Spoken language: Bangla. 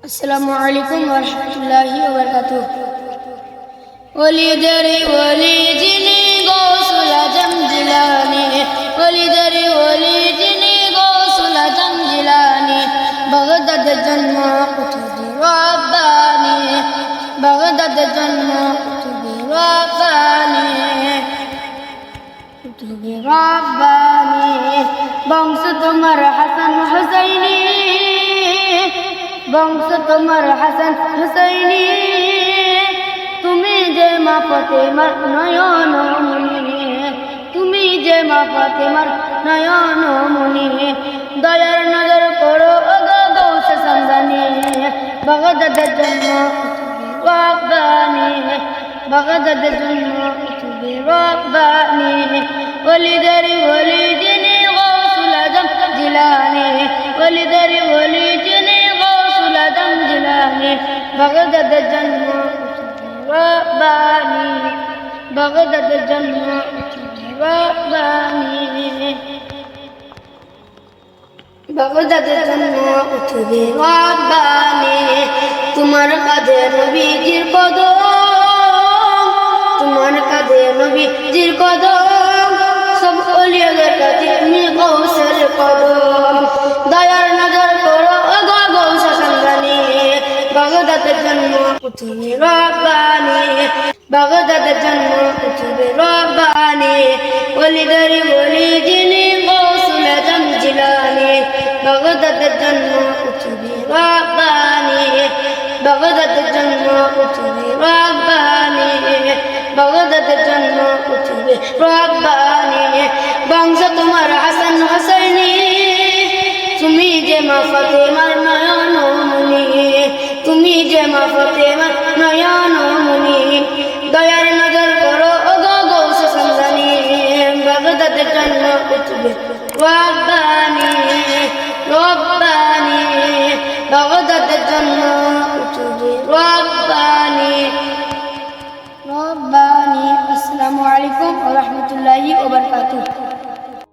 আসসালামু আলাইকুম ওয়া রাহমাতুল্লাহি ওয়া বারাকাতুহু। ওলিদের ওলি যিনি গৌসুল আজম জিলানী, ওলিদের ওলি যিনি গৌসুল আজম জিলানী, বাগদাদ জন্ম কুতুবে রব্বানী, বাগদাদ জন্ম কুতুবে রব্বানী, কুতুবে রব্বানী। বংশ তোমার হাসান হুসাইনি, বংশ তোমার হাসান হুসাইনি, তুমি যে মা ফাতেমার নয়ন মনি, তুমি যে মা ফাতেমার নয়ন মনি। দয়ার নজর করো ওগো গৌসে সামদানি, বাগদাদ জন্ম কুতুবে রব্বানী, বাগদাদ জন্ম কুতুবে রব্বানী। ওলিদের ওলি যিনি গৌসুল আজম জিলানী, ওলিদের ওলি যিনি গৌসুল আজম জিলানী, বাগদাদ জন্ম কুতুবে রব্বানী, বাগদাদ জন্ম কুতুবে রব্বানী, বাগদাদ জন্ম কুতুবে রব্বানী। তোমার কাঁধে নবীজির কদম, তোমার কাঁধে নবীজির কদম, সব ওলিয়াদের কাছে তুমি গৌসের কদম। দয়ার নজর করো ওগো গৌসে সামদানি, বাগদাদ জন্ম কুতুবে রব্বানী, বাগদাদ জন্ম কুতুবে রব্বানী। ওলিদের ওলি যিনি গৌসুল আজম জিলানী, বাগদাদ জন্ম কুতুবে রব্বানী, বাগদাদ জন্ম কুতুবে রব্বানী, বাগদাদ জন্ম কুতুবে রব্বানী। বংশ তোমার হাসান হুসাইনি, তুমি যে মা ফাতেমার নয়ন মনি, তুমি যে মা ফাতেমার নয়ন মনি। দয়ার নজর করো ওগো গৌসে সামদানি, বাগদাদ জন্ম কুতুবে রব্বানী, রব্বানী।